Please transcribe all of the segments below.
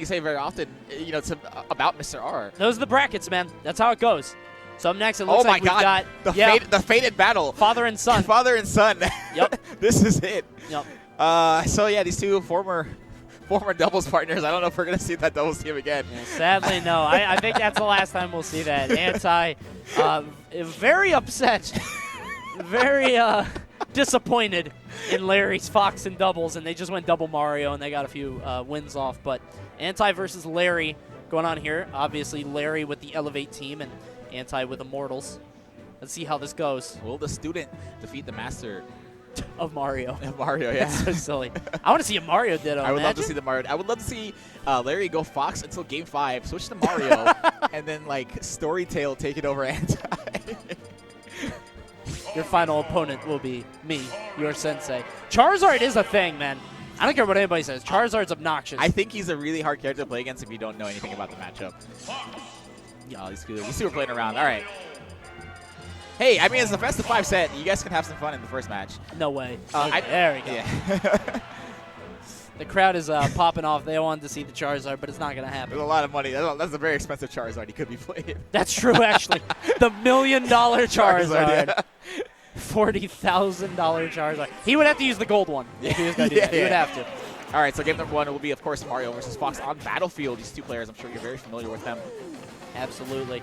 you say very often, you know, about Mr. R. Those are the brackets, man. That's how it goes. So up next, it looks like we've got the fated battle. Father and son. Father and son. Yep. This is it. Yep. So yeah, these two former doubles partners. I don't know if we're gonna see that doubles team again. Yeah, sadly, no. I think that's the last time we'll see that. AnTi, very upset, very disappointed in Larry's Fox and doubles, and they just went double Mario, and they got a few wins off. But AnTi versus Larry going on here. Obviously, Larry with the Elevate team and AnTi with Immortals. Let's see how this goes. Will the student defeat the master of Mario? Mario, yeah. That's so silly. I want to see a Mario Ditto. I would love to see the Mario. I would love to see Larry go Fox until Game 5, switch to Mario, and then like Storytale take it over AnTi. Your final opponent will be me, your sensei. Charizard is a thing, man. I don't care what anybody says. Charizard's obnoxious. I think he's a really hard character to play against if you don't know anything about the matchup. Yeah, these two are playing around. All right. Hey, I mean, it's the best of 5 set. You guys can have some fun in the first match. No way. There we go. Yeah. The crowd is popping off. They wanted to see the Charizard, but it's not going to happen. There's a lot of money. That's a very expensive Charizard he could be playing. That's true, actually. The $1 million Charizard. Yeah. $40,000 Charizard. He would have to use the gold one if he was going to do that. He would have to. All right, so game number 1 will be, of course, Mario versus Fox on Battlefield. These two players, I'm sure you're very familiar with them. Absolutely.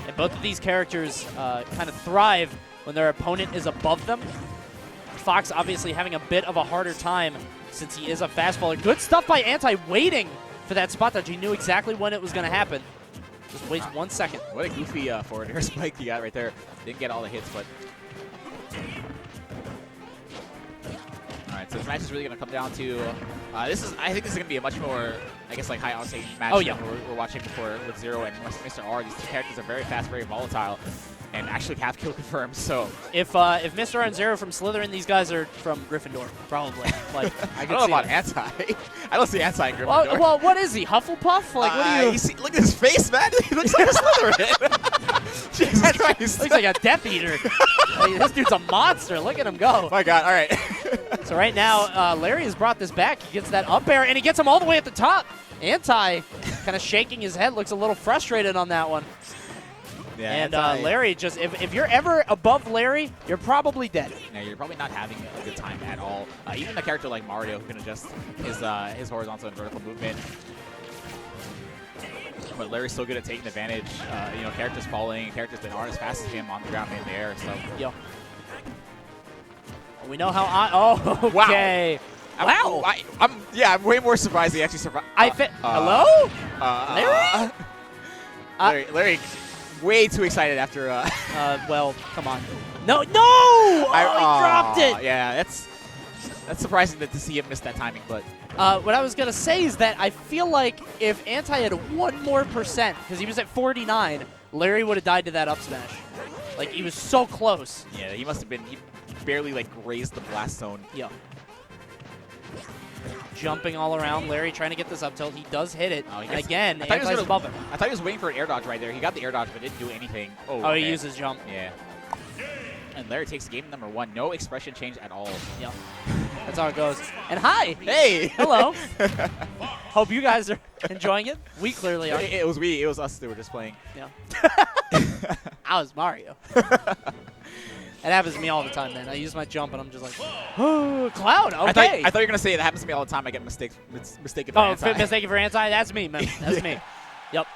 And both of these characters kind of thrive when their opponent is above them. Fox obviously having a bit of a harder time since he is a fast faller. Good stuff by AnTi, waiting for that spot dodge. He knew exactly when it was going to happen. Just waits 1 second. What a goofy forward air spike he got right there. Didn't get all the hits, but... All right, so this match is really going to come down to... I think this is going to be a much more, I guess, like high-octane match than we're watching before with Zero and Mr. R. These two characters are very fast, very volatile, and actually have kill confirmed. So if Mr. R and Zero from Slytherin, these guys are from Gryffindor, probably. Like I don't know about AnTi. I don't see AnTi in Gryffindor. Well, what is he? Hufflepuff? Like, what do you? Look at his face, man. He looks like a Slytherin. Jesus Christ. Looks like a Death Eater. This dude's a monster. Look at him go. My God. All right. So right now, Larry has brought this back. He gets that up air, and he gets him all the way at the top. AnTi kind of shaking his head, looks a little frustrated on that one. Yeah, and Larry, just if you're ever above Larry, you're probably dead. Yeah, you're probably not having a good time at all. Even a character like Mario who can adjust his horizontal and vertical movement. But Larry's so good at taking advantage. You know, characters falling, characters that aren't as fast as him on the ground and in the air. So yeah. We know how. Oh, okay. Wow. I'm way more surprised he actually survived. Hello? Larry? Larry, way too excited after. Well, come on. No! He dropped it. Yeah, that's surprising to see him miss that timing. But what I was gonna say is that I feel like if AnTi had 1% more, because he was at 49, Larry would have died to that up smash. Like, he was so close. Yeah, he must have been. He barely like grazed the blast zone. Yeah. Jumping all around, Larry trying to get this up tilt. He does hit it. And again, AnTi's above him. I thought he was waiting for an air dodge right there. He got the air dodge, but didn't do anything. Oh, he used his jump. Yeah. And Larry takes game number 1. No expression change at all. Yep. That's how it goes. And hi. Hey. Hello. Hope you guys are enjoying it. We clearly are. It was we. It was us that were just playing. Yeah. I was Mario. That happens to me all the time, man. I use my jump, and I'm just like, oh, Cloud, okay. I thought you were going to say that happens to me all the time. I get mistaken for AnTi. Mistaken for AnTi? That's me, man. That's me. Yep.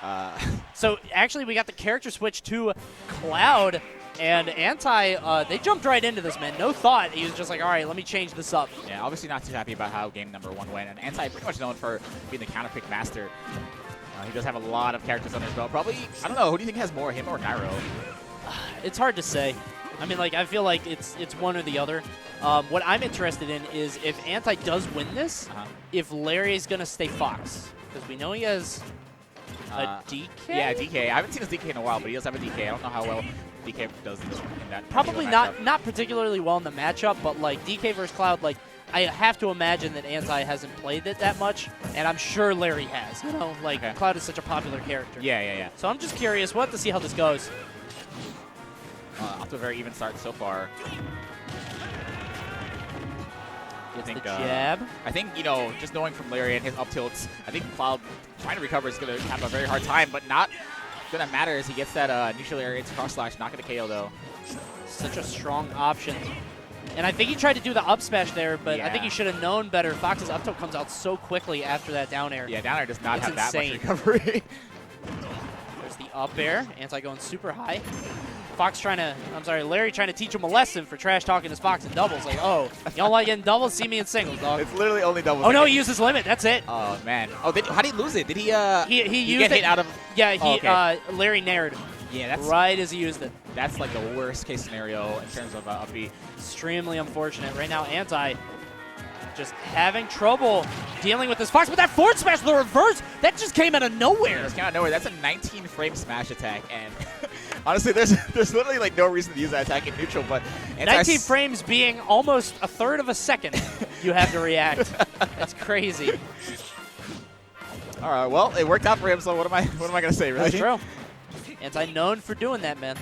So, actually, we got the character switch to Cloud, and AnTi, they jumped right into this, man. No thought. He was just like, all right, let me change this up. Yeah, obviously not too happy about how game number 1 went, and AnTi pretty much known for being the counterpick master. He does have a lot of characters under his belt. Probably, I don't know, who do you think has more, him or Nairo? It's hard to say. I mean, like, I feel like it's one or the other. What I'm interested in is if AnTi does win this, if Larry's going to stay Fox. Because we know he has a DK? Yeah, DK. I haven't seen his DK in a while, but he does have a DK. I don't know how well DK does in that. Probably not particularly well in the matchup, but, like, DK versus Cloud, like, I have to imagine that AnTi hasn't played it that much, and I'm sure Larry has. You know, like, Cloud is such a popular character. Yeah. So I'm just curious. We'll have to see how this goes. Off to a very even start so far. Gets the jab. I think, you know, just knowing from Larry and his up tilts, I think Cloud trying to recover is going to have a very hard time, but not going to matter as he gets that neutral area into cross slash. Not going to KO, though. Such a strong option. And I think he tried to do the up smash there, but I think he should have known better. Fox's up tilt comes out so quickly after that down air. Yeah, down air does not have that much recovery. There's the up air. Anti going super high. Larry trying to teach him a lesson for trash talking his Fox in doubles. Like, oh, you don't like getting doubles? See me in singles, dog. It's literally only doubles. Oh, no, he used his limit. That's it. Oh, man. Oh, how did he lose it? Did he used get hit out of? Yeah, Larry nared. Yeah, that's right as he used it. That's like the worst case scenario in terms of up B. Extremely unfortunate. Right now, Anti just having trouble dealing with this Fox. But that forward smash, the reverse, that just came out of nowhere. Yeah, it came out of nowhere. That's a 19-frame smash attack, and honestly, there's literally like no reason to use that attack in neutral. But 19 frames being almost a third of a second, you have to react. That's crazy. All right, well, it worked out for him. So what am I gonna say? Really? That's true. Anti known for doing that, man.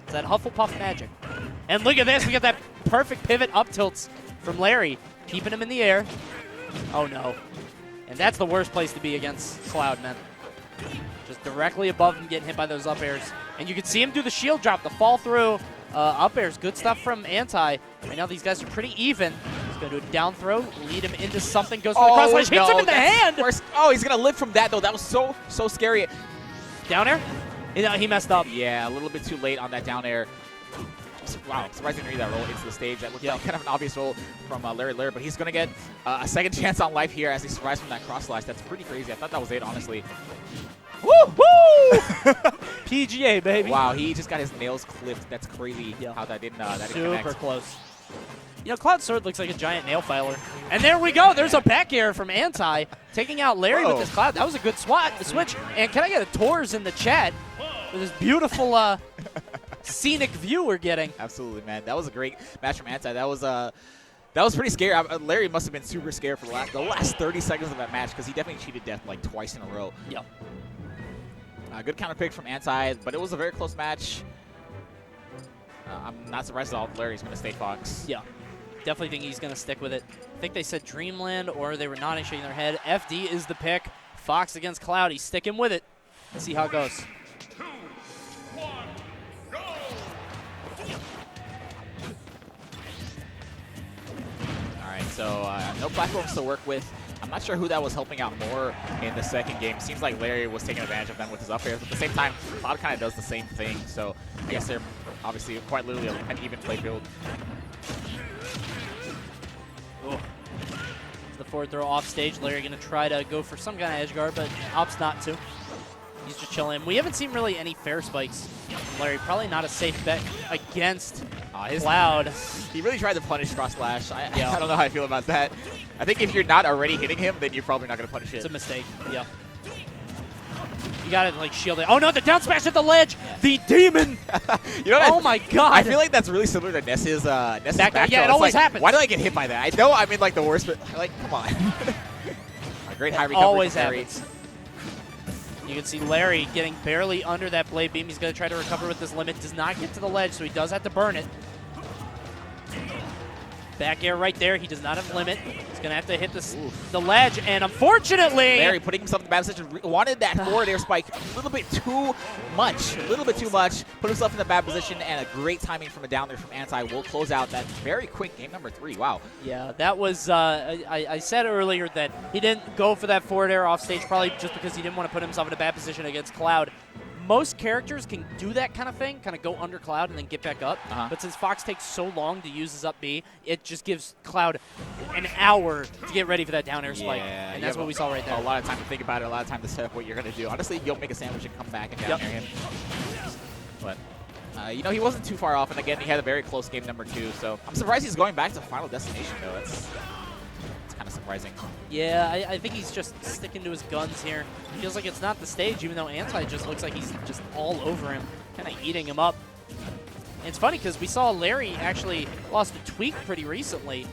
It's that Hufflepuff magic. And look at this. We got that perfect pivot up tilts from Larry, keeping him in the air. Oh, no. And that's the worst place to be against Cloud, man. Just directly above him, getting hit by those up airs. And you can see him do the shield drop, the fall through up airs. Good stuff from Anti. Right now, these guys are pretty even. He's going to do a down throw, lead him into something, goes for the cross slash, hits him in the hand. Oh, he's going to live from that, though. That was so scary. Down air? He messed up. Yeah, a little bit too late on that down air. Wow, surprising to read that roll into the stage. That looked like kind of an obvious roll from Larry Lurr, but he's going to get a second chance on life here as he survives from that cross slash. That's pretty crazy. I thought that was it, honestly. Woo! Woo! PGA, baby. Wow, he just got his nails clipped. That's crazy how that didn't Super close. You know, Cloud's sword looks like a giant nail filer. And there we go. There's a back air from Anti, taking out Larry with this Cloud. That was a good switch. And can I get a tours in the chat with this beautiful scenic view we're getting? Absolutely, man. That was a great match from Anti. That was pretty scary. Larry must have been super scared for the last 30 seconds of that match because he definitely cheated death like twice in a row. Yep. Good counter pick from Anti, but it was a very close match. I'm not surprised at all Larry's going to stay Fox. Yeah. Definitely think he's going to stick with it. I think they said Dreamland, or they were nodding, shaking their head. FD is the pick. Fox against Cloud. He's sticking with it. Let's see how it goes. 2, 1, go! All right, so no platforms to work with. I'm not sure who that was helping out more in the second game. Seems like Larry was taking advantage of them with his up airs, but at the same time, Cloud kind of does the same thing. So I guess they're obviously quite literally an even play field. Oh. The forward throw off stage. Larry going to try to go for some kind of edge guard, but opts not to. He's just chilling. We haven't seen really any fair spikes from Larry. Probably not a safe bet against Cloud. He really tried to punish cross slash. I don't know how I feel about that. I think if you're not already hitting him, then you're probably not going to punish it. It's a mistake. Yeah. You got to like shield it. Oh no, the down smash at the ledge. The demon. You know oh my god. I feel like that's really similar to Ness's back throw. Yeah, it always happens. Why did I get hit by that? I know I'm in like the worst, but like, come on. A great high recovery. Always happens. You can see Larry getting barely under that blade beam. He's going to try to recover with this limit. Does not get to the ledge, so he does have to burn it. Back air right there. He does not have limit. He's going to have to hit the ledge, and unfortunately... Larry putting himself in the bad position. Wanted that forward air spike a little bit too much. A little bit too much. Put himself in the bad position, and a great timing from a down there from Anti will close out that very quick game number 3. Wow. Yeah, that was... I said earlier that he didn't go for that forward air off stage, probably just because he didn't want to put himself in a bad position against Cloud. Most characters can do that kind of thing, kind of go under Cloud and then get back up. But since Fox takes so long to use his up B, it just gives Cloud an hour to get ready for that down air spike. And that's what we saw right there. A lot of time to think about it, a lot of time to set up what you're going to do. Honestly, you'll make a sandwich and come back and down air him. But, you know, he wasn't too far off. And again, he had a very close game number 2. So I'm surprised he's going back to Final Destination, though. It's kind of surprising. Yeah, I think he's just sticking to his guns here. Feels like it's not the stage, even though Anti just looks like he's just all over him, kind of eating him up. And it's funny because we saw Larry actually lost a tweak pretty recently,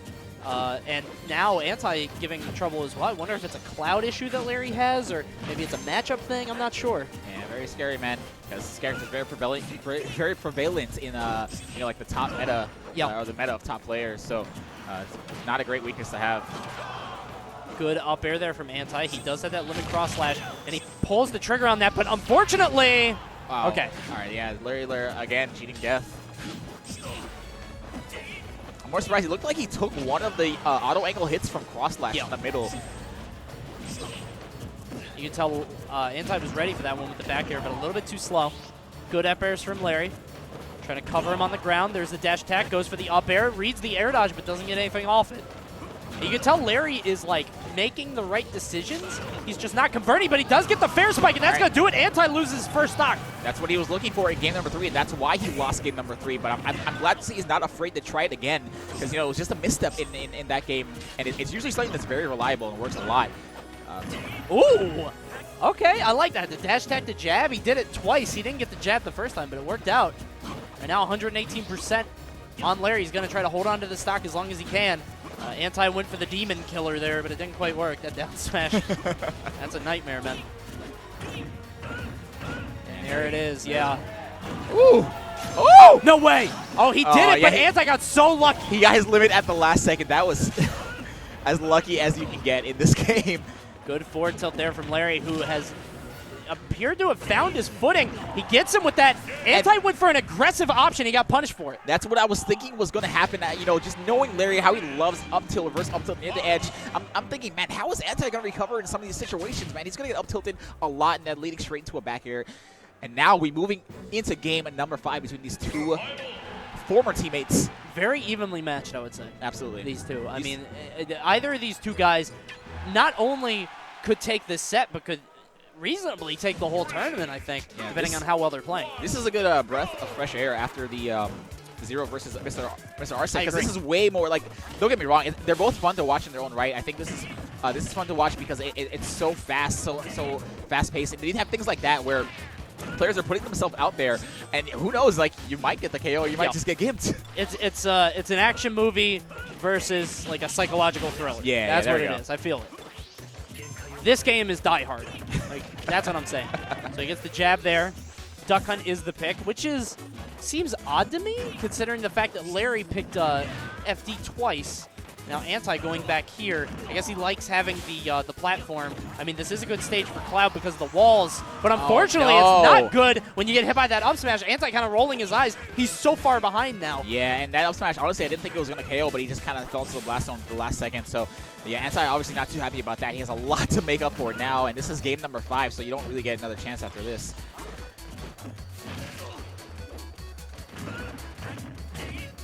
and now Anti giving him trouble as well. I wonder if it's a Cloud issue that Larry has, or maybe it's a matchup thing. I'm not sure. Yeah, very scary, man. Because this character is very prevalent in you know, like the top meta, or the meta of top players. So It's not a great weakness to have. Good up air there from AnTi. He does have that limit cross slash, and he pulls the trigger on that, but unfortunately... Wow. Okay. All right, yeah, Lurr, again, cheating death. I'm more surprised. He looked like he took one of the auto angle hits from cross slash in the middle. You can tell AnTi was ready for that one with the back air, but a little bit too slow. Good up airs from Larry. Trying to cover him on the ground. There's the dash attack, goes for the up air, reads the air dodge, but doesn't get anything off it. You can tell Larry is like making the right decisions. He's just not converting, but he does get the fair spike, and that's going to do it. AnTi loses first stock. That's what he was looking for in game number 3, and that's why he lost game number 3. But I'm glad to see he's not afraid to try it again, because, you know, it was just a misstep in that game, and it's usually something that's very reliable and works a lot. Ooh! Okay, I like that. The dash attack to jab, he did it twice. He didn't get the jab the first time, but it worked out. And now 118% on Larry. He's going to try to hold on to the stock as long as he can. AnTi went for the demon killer there, but it didn't quite work. That down smash. That's a nightmare, man. And there it is, yeah. Ooh! Oh! No way! Oh, he did it, yeah, but AnTi got so lucky. He got his limit at the last second. That was as lucky as you can get in this game. Good forward tilt there from Larry, who has appeared to have found his footing. He gets him with that. AnTi went for an aggressive option. He got punished for it. That's what I was thinking was going to happen. You know, just knowing Larry, how he loves up tilt, reverse up tilt near the edge. I'm thinking, man, how is AnTi going to recover in some of these situations, man? He's going to get up tilted a lot and then leading straight into a back air. And now we're moving into game number 5 between these two former teammates. Very evenly matched, I would say. Absolutely. These two. I mean, either of these two guys not only could take this set, but could reasonably take the whole tournament, I think, depending on how well they're playing. This is a good breath of fresh air after the Zero versus Mr. Arce, because this is way more, like, don't get me wrong, they're both fun to watch in their own right. I think this is fun to watch because it's so fast, so fast-paced. And they have things like that where players are putting themselves out there, and who knows, like, you might get the KO, you might just get gimped. It's an action movie versus, like, a psychological thriller. Yeah, that's what it is. I feel it. This game is Die Hard. Like, that's what I'm saying. So he gets the jab there. Duck Hunt is the pick, which seems odd to me, considering the fact that Larry picked FD twice. Now AnTi going back here. I guess he likes having the platform. I mean, this is a good stage for Cloud because of the walls, but unfortunately it's not good when you get hit by that up smash. AnTi kind of rolling his eyes. He's so far behind now. Yeah, and that up smash, honestly, I didn't think it was going to KO, but he just kind of fell to the blast zone at the last second. So yeah, AnTi obviously not too happy about that. He has a lot to make up for now, and this is game number 5, so you don't really get another chance after this.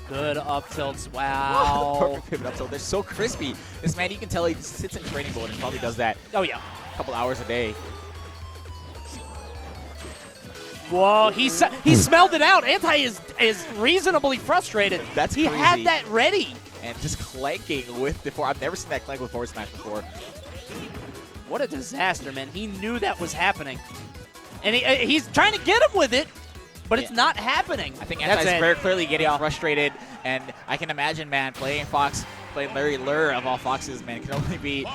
Good up tilts. Wow. Perfect pivot up tilt. They're so crispy. This man, you can tell he sits in training mode and probably does that. Oh, yeah. A couple hours a day. Whoa, he smelled it out. AnTi is reasonably frustrated. That's He crazy. had that ready. And just clanking with the forward. I've never seen that clank with forward smash before. What a disaster, man. He knew that was happening. And he's trying to get him with it, but it's not happening. I think AnTi is very clearly getting frustrated, and I can imagine, man, playing Larry Lurr of all Foxes, man, can only be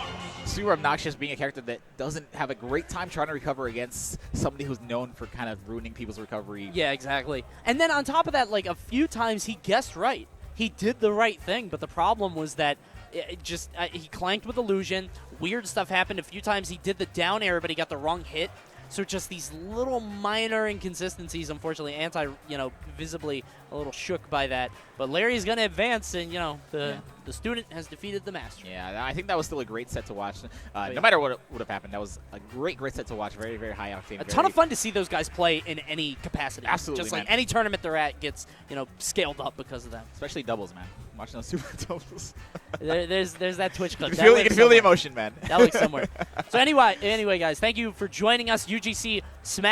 super obnoxious being a character that doesn't have a great time trying to recover against somebody who's known for kind of ruining people's recovery. Yeah, exactly. And then on top of that, like, a few times he guessed right. He did the right thing, but the problem was that he clanked with illusion. Weird stuff happened. A few times he did the down air, but he got the wrong hit. So just these little minor inconsistencies, unfortunately. AnTi, visibly a little shook by that. But Larry's going to advance, and, the student has defeated the master. Yeah, I think that was still a great set to watch. No matter what would have happened, that was a great set to watch. Very, very high octane. A ton of fun to see those guys play in any capacity. Absolutely, just like any tournament they're at gets, scaled up because of that. Especially doubles, man. Watching those super doubles. There's that Twitch clip. You can feel the emotion, man. That looks somewhere. So anyway, guys, thank you for joining us. UGC Smash